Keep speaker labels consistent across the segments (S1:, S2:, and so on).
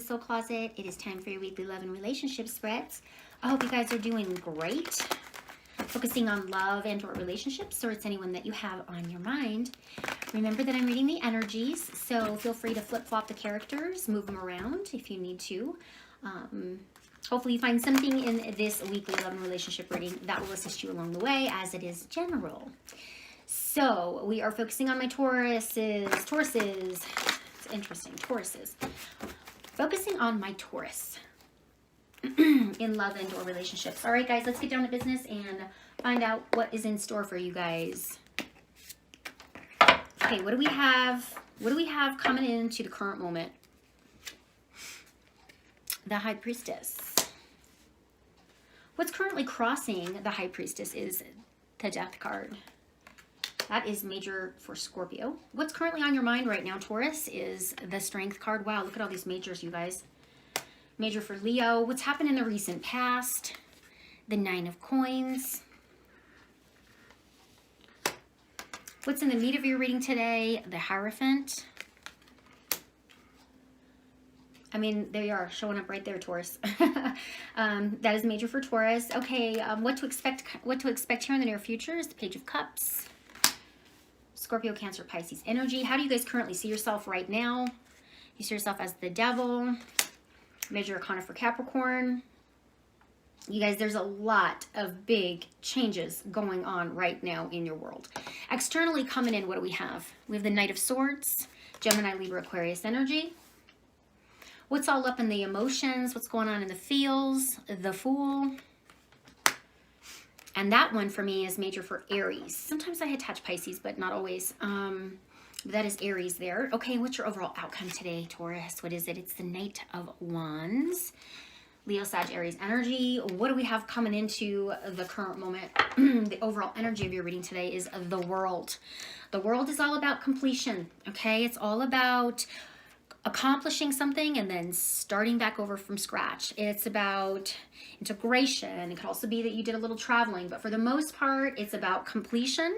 S1: Soul Closet. It is time for your weekly love and relationship spreads. I hope you guys are doing great. Focusing on love and or relationships, or it's anyone that you have on your mind. Remember that I'm reading the energies, so feel free to flip-flop the characters, move them around if you need to. Hopefully you find something in this weekly love and relationship reading that will assist you along the way, as it is general. So we are focusing on my Tauruses. It's interesting, Tauruses. Focusing on my Taurus in love and or relationships. All right, guys, let's get down to business and find out what is in store for you guys. Okay, what do we have? What do we have coming into the current moment? The High Priestess. What's currently crossing the High Priestess is the Death card. That is major for Scorpio. What's currently on your mind right now, Taurus, is the Strength card. Wow, look at all these majors, you guys. Major for Leo. What's happened in the recent past? The Nine of Coins. What's in the meat of your reading today? The Hierophant. I mean, there you are, showing up right there, Taurus. That is major for Taurus. Okay, what to expect here in the near future is the Page of Cups. Scorpio, Cancer, Pisces energy. How do you guys currently see yourself right now? You see yourself as the Devil. Major Arcana for Capricorn. You guys, there's a lot of big changes going on right now in your world. Externally coming in, what do we have? We have the Knight of Swords, Gemini, Libra, Aquarius energy. What's all up in the emotions? What's going on in the feels? The Fool. And that one for me is major for Aries. Sometimes I attach Pisces, but not always. That is Aries there. Okay, what's your overall outcome today, Taurus? What is it? It's the Knight of Wands. Leo, Sag, Aries energy. What do we have coming into the current moment? The overall energy of your reading today is the World. The World is all about completion, okay? It's all about accomplishing something and then starting back over from scratch. It's about integration. It could also be that you did a little traveling, but for the most part, it's about completion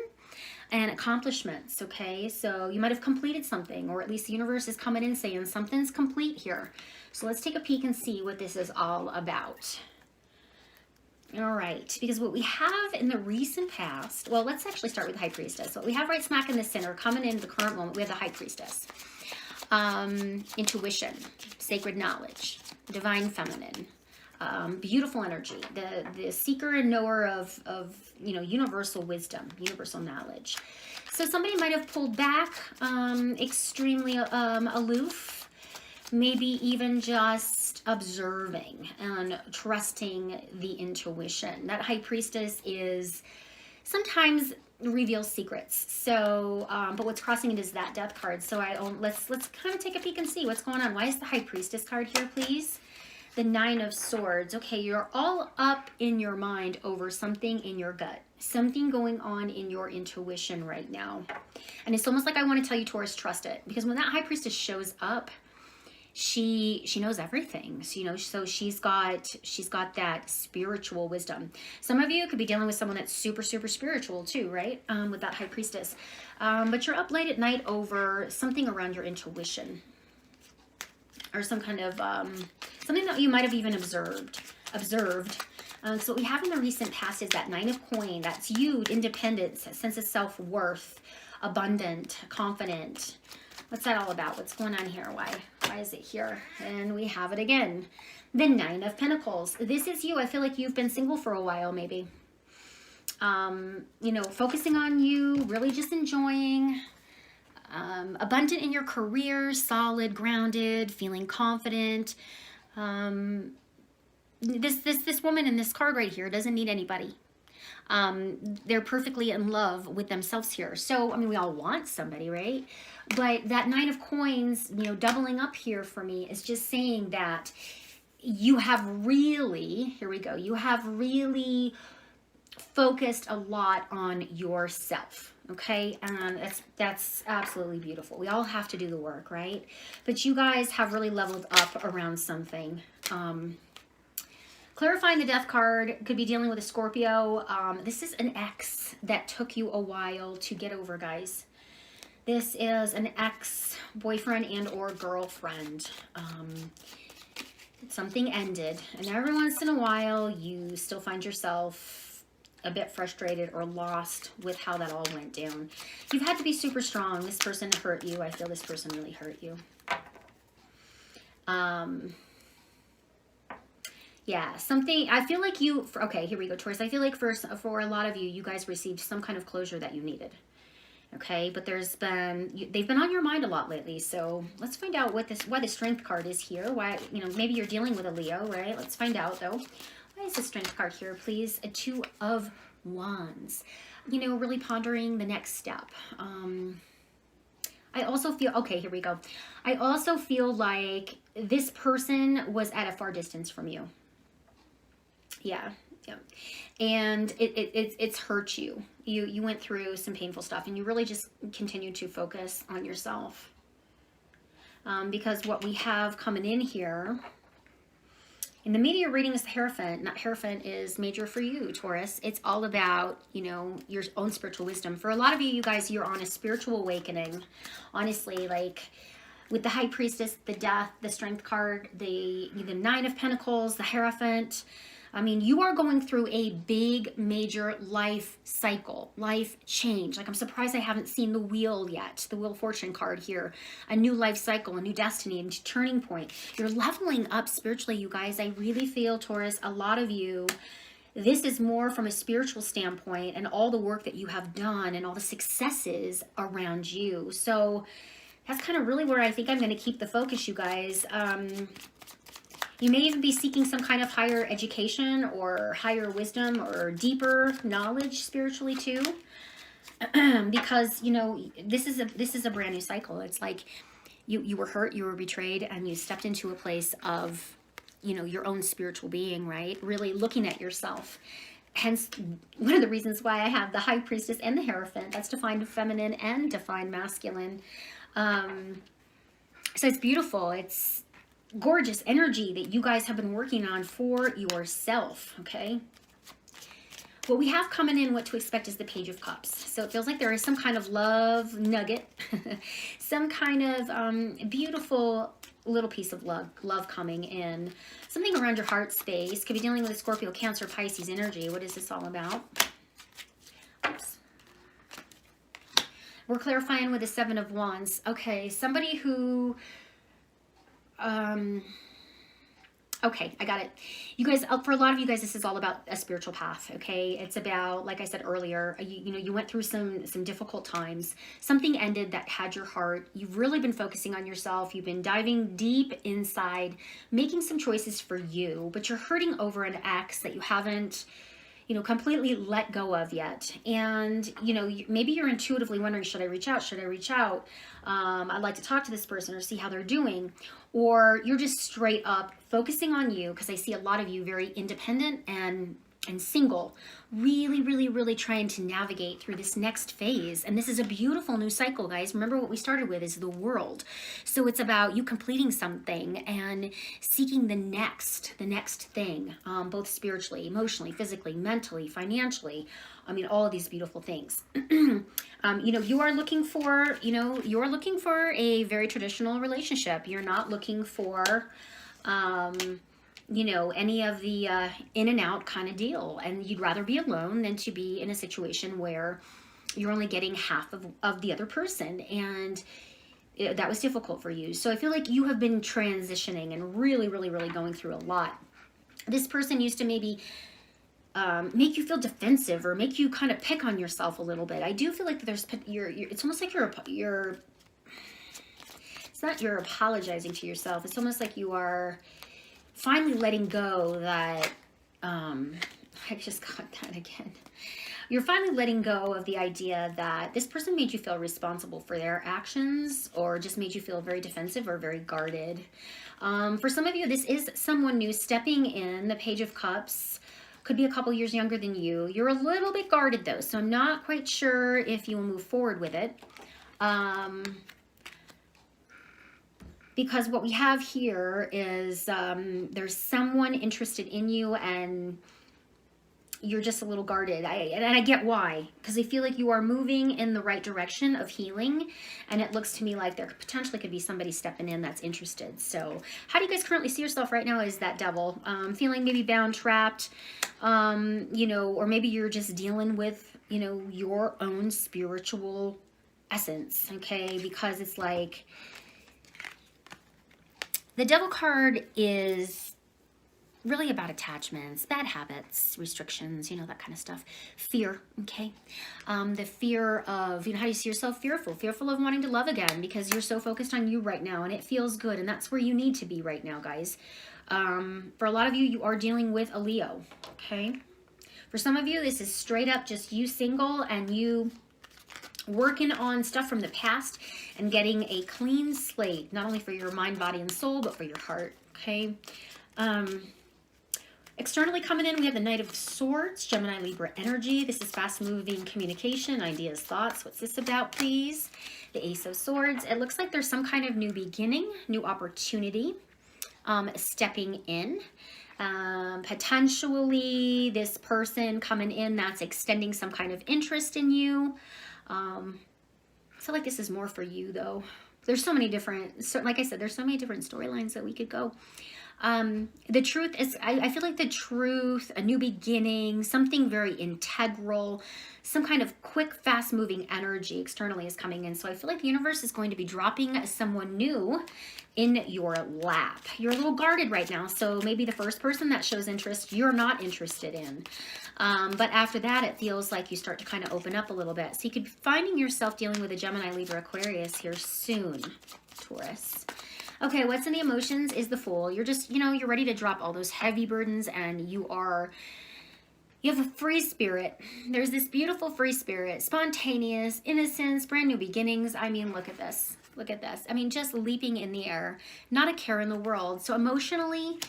S1: and accomplishments, okay? So you might have completed something, or at least the universe is coming in saying something's complete here. So let's take a peek and see what this is all about. All right, because what we have in the recent past, well, let's actually start with the High Priestess. What we have right smack in the center, coming into the current moment, we have the High Priestess. Intuition, sacred knowledge, divine feminine, beautiful energy, the seeker and knower of universal wisdom, universal knowledge. So somebody might have pulled back, extremely aloof, maybe even just observing and trusting the intuition. That High Priestess is sometimes reveals secrets. So, but what's crossing it is that Death card. So let's kind of take a peek and see what's going on. Why is the High Priestess card here, please? The Nine of Swords. Okay, you're all up in your mind over something in your gut. Something going on in your intuition right now. And it's almost like I want to tell you, Taurus, trust it. Because when that High Priestess shows up, she knows everything. So, so she's got that spiritual wisdom. Some of you could be dealing with someone that's super, super spiritual too, right? With that High Priestess. But you're up late at night over something around your intuition. Or some kind of, something that you might have even observed. So what we have in the recent past is that Nine of Coins. That's you, independence, sense of self-worth, abundant, confident. What's that all about? What's going on here? Why is it here? And we have it again. The Nine of Pentacles. This is you. I feel like you've been single for a while, maybe. Focusing on you, really just enjoying, abundant in your career, solid, grounded, feeling confident. This woman in this card right here doesn't need anybody. They're perfectly in love with themselves here. So, I mean, we all want somebody, right? But that Nine of Coins, doubling up here for me is just saying that you have really, here we go, you have really focused a lot on yourself, okay? And that's absolutely beautiful. We all have to do the work, right? But you guys have really leveled up around something. Clarifying the Death card could be dealing with a Scorpio. This is an ex that took you a while to get over, guys. This is an ex-boyfriend and or girlfriend. Something ended, and every once in a while you still find yourself a bit frustrated or lost with how that all went down. You've had to be super strong. This person hurt you. I feel this person really hurt you. Yeah, something, I feel like you, okay, here we go, Taurus. I feel like for a lot of you, you guys received some kind of closure that you needed. Okay, but there's been, they've been on your mind a lot lately. So let's find out what why the Strength card is here. Why, you know, maybe you're dealing with a Leo, right? Let's find out though. Why is the Strength card here, please? A 2 of Wands. You know, really pondering the next step. I also feel, okay, here we go. I also feel like this person was at a far distance from you. Yeah. Yeah. And it's hurt you. You went through some painful stuff, and you really just continue to focus on yourself. Because what we have coming in here, in the media reading is the Hierophant. Not Hierophant is major for you, Taurus. It's all about, you know, your own spiritual wisdom. For a lot of you, you guys, you're on a spiritual awakening. Honestly, like with the High Priestess, the Death, the Strength card, the 9 of Pentacles, the Hierophant. I mean, you are going through a big, major life cycle, life change. Like, I'm surprised I haven't seen the Wheel yet, the Wheel of Fortune card here. A new life cycle, a new destiny, a turning point. You're leveling up spiritually, you guys. I really feel, Taurus, a lot of you, this is more from a spiritual standpoint and all the work that you have done and all the successes around you. So that's kind of really where I think I'm going to keep the focus, you guys. You may even be seeking some kind of higher education or higher wisdom or deeper knowledge spiritually too. Because, you know, this is a brand new cycle. It's like you were hurt, you were betrayed, and you stepped into a place of, you know, your own spiritual being, right? Really looking at yourself. Hence, one of the reasons why I have the High Priestess and the Hierophant. That's defined feminine and defined masculine. So it's beautiful. It's gorgeous energy that you guys have been working on for yourself, okay? What we have coming in, what to expect, is the Page of Cups. So it feels like there is some kind of love nugget, some kind of beautiful little piece of love coming in. Something around your heart space. Could be dealing with a Scorpio, Cancer, Pisces energy. What is this all about? Oops. We're clarifying with the 7 of Wands. Okay, somebody who... okay, I got it. You guys, for a lot of you guys, this is all about a spiritual path, okay? It's about, like I said earlier, you know, you went through some difficult times. Something ended that had your heart. You've really been focusing on yourself. You've been diving deep inside, making some choices for you, but you're hurting over an ex that you haven't, you know, completely let go of yet. And, you know, maybe you're intuitively wondering, should I reach out? Should I reach out? I'd like to talk to this person or see how they're doing. Or you're just straight up focusing on you, because I see a lot of you very independent and single, really trying to navigate through this next phase. And this is a beautiful new cycle, guys. Remember what we started with is the world. So it's about you completing something and seeking the next thing, both spiritually, emotionally, physically, mentally, financially. I mean, all of these beautiful things. You know, you are looking for, you know, you're looking for a very traditional relationship. You're not looking for, you know, any of the in and out kind of deal. And you'd rather be alone than to be in a situation where you're only getting half of the other person. And that was difficult for you. So I feel like you have been transitioning and really going through a lot. This person used to maybe make you feel defensive or make you kind of pick on yourself a little bit. I do feel like there's, it's almost like it's not you're apologizing to yourself. It's almost like you are finally letting go that, I just got that again. You're finally letting go of the idea that this person made you feel responsible for their actions, or just made you feel very defensive or very guarded. For some of you, this is someone new stepping in. The Page of Cups could be a couple years younger than you. You're a little bit guarded though, so I'm not quite sure if you will move forward with it. Because what we have here is there's someone interested in you, and you're just a little guarded. And I get why, because I feel like you are moving in the right direction of healing, and it looks to me like there potentially could be somebody stepping in that's interested. So how do you guys currently see yourself right now as that devil? Feeling maybe bound, trapped, you know, or maybe you're just dealing with, you know, your own spiritual essence, okay? Because it's like the devil card is really about attachments, bad habits, restrictions, you know, that kind of stuff. Fear, okay? The fear of, you know, how do you see yourself? Fearful of wanting to love again because you're so focused on you right now and it feels good, and that's where you need to be right now, guys. For a lot of you, you are dealing with a Leo, okay? For some of you, this is straight up just you single and you working on stuff from the past and getting a clean slate, not only for your mind, body, and soul, but for your heart, okay? Externally coming in, we have the Knight of Swords, Gemini, Libra energy. This is fast-moving communication, ideas, thoughts. What's this about, please? The Ace of Swords. It looks like there's some kind of new beginning, new opportunity, stepping in. Potentially this person coming in that's extending some kind of interest in you. I feel like this is more for you, though. There's so many different, like I said, there's so many different storylines that we could go. The truth is, I feel like the truth, a new beginning, something very integral, some kind of quick, fast-moving energy externally is coming in. So I feel like the universe is going to be dropping someone new in your lap. You're a little guarded right now, so maybe the first person that shows interest, you're not interested in. But after that, it feels like you start to kind of open up a little bit. So you could be finding yourself dealing with a Gemini, Libra, Aquarius here soon, Taurus. Okay, what's in the emotions is the Fool. You're just, you know, you're ready to drop all those heavy burdens, and you have a free spirit. There's this beautiful free spirit, spontaneous, innocence, brand new beginnings. I mean, look at this. Look at this. I mean, just leaping in the air, not a care in the world. So emotionally,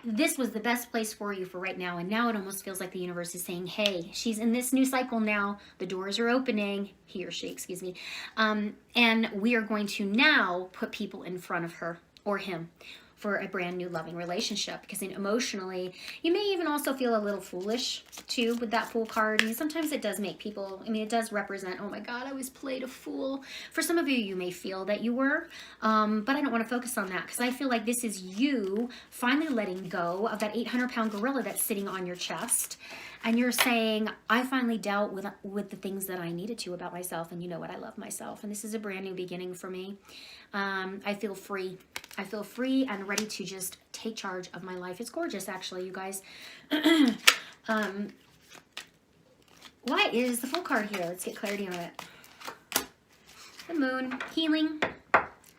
S1: this was the best place for you for right now. And now it almost feels like the universe is saying, hey, she's in this new cycle now. The doors are opening. He or she, excuse me. And we are going to now put people in front of her or him for a brand new loving relationship, because emotionally you may even also feel a little foolish too with that Fool card. I mean, sometimes it does make people, I mean, it does represent, oh my God, I was played a fool. For some of you, you may feel that you were, but I don't want to focus on that, because I feel like this is you finally letting go of that 800-pound gorilla that's sitting on your chest. And you're saying, I finally dealt with the things that I needed to about myself. And you know what? I love myself. And this is a brand new beginning for me. I feel free. I feel free and ready to just take charge of my life. It's gorgeous, actually, you guys. Why is the Fool card here? Let's get clarity on it. The Moon, healing,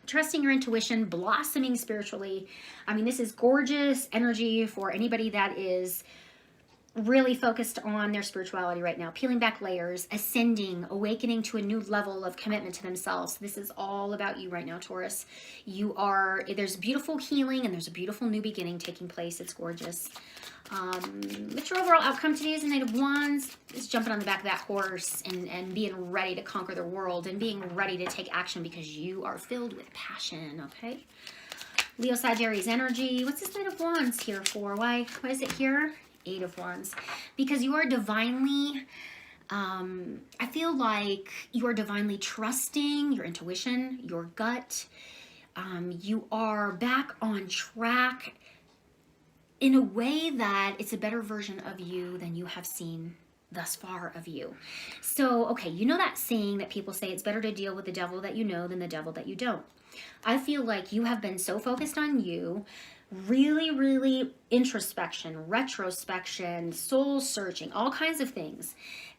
S1: trusting your intuition, blossoming spiritually. I mean, this is gorgeous energy for anybody that is really focused on their spirituality right now, peeling back layers, ascending, awakening to a new level of commitment to themselves. This is all about you right now, Taurus. There's beautiful healing and there's a beautiful new beginning taking place. It's gorgeous. What's your overall outcome today is the Knight of Wands. Is jumping on the back of that horse and being ready to conquer the world and being ready to take action because you are filled with passion, okay? Leo, Sagittarius energy. What's this Knight of Wands here for? Why is it here? 8 of Wands, because you are divinely, I feel like you are divinely trusting your intuition, your gut. You are back on track in a way that it's a better version of you than you have seen thus far of you. So, okay, you know that saying that people say it's better to deal with the devil that you know than the devil that you don't. I feel like you have been so focused on you, really introspection, retrospection, soul searching, all kinds of things.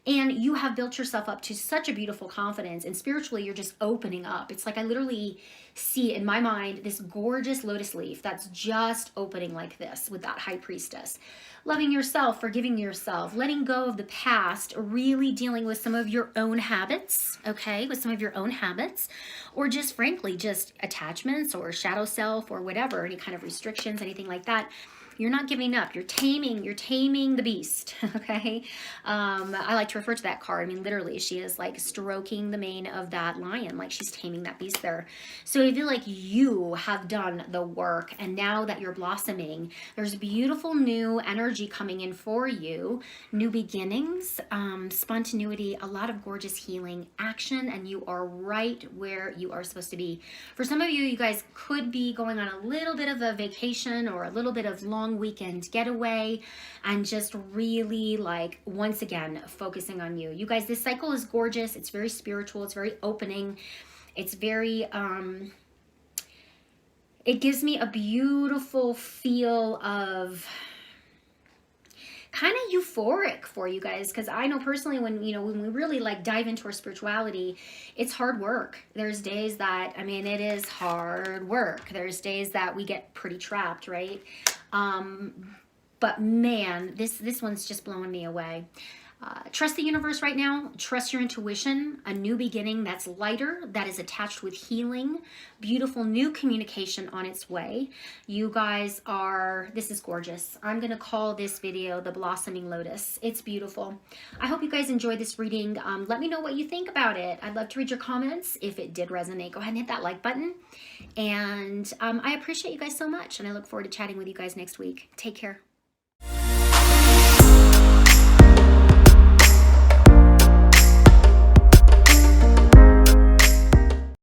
S1: And you have built yourself up to such a beautiful confidence, and spiritually you're just opening up. It's like I literally see in my mind this gorgeous lotus leaf that's just opening like this with that High Priestess. Loving yourself, forgiving yourself, letting go of the past, really dealing with some of your own habits, okay, with some of your own habits, or just frankly, just attachments or shadow self or whatever, any kind of restrictions, anything like that. You're not giving up. You're taming the beast, okay? I like to refer to that card. I mean, literally, she is like stroking the mane of that lion, like she's taming that beast there. So I feel like you have done the work, and now that you're blossoming, there's beautiful new energy coming in for you, new beginnings, spontaneity, a lot of gorgeous healing action, and you are right where you are supposed to be. For some of you, you guys could be going on a little bit of a vacation or a little bit of long weekend getaway, and just really like once again focusing on you. You guys, this cycle is gorgeous. It's very spiritual. It's very opening. It's very it gives me a beautiful feel of kind of euphoric for you guys, because I know personally when when we really like dive into our spirituality, it's hard work. There's days that, I mean, it is hard work. There's days that we get pretty trapped, right? But man, this one's just blowing me away. Trust the universe right now. Trust your intuition. A new beginning that's lighter, that is attached with healing. Beautiful new communication on its way. You guys are, this is gorgeous. I'm going to call this video the Blossoming Lotus. It's beautiful. I hope you guys enjoyed this reading. Let me know what you think about it. I'd love to read your comments. If it did resonate, go ahead and hit that like button. And I appreciate you guys so much. And I look forward to chatting with you guys next week. Take care.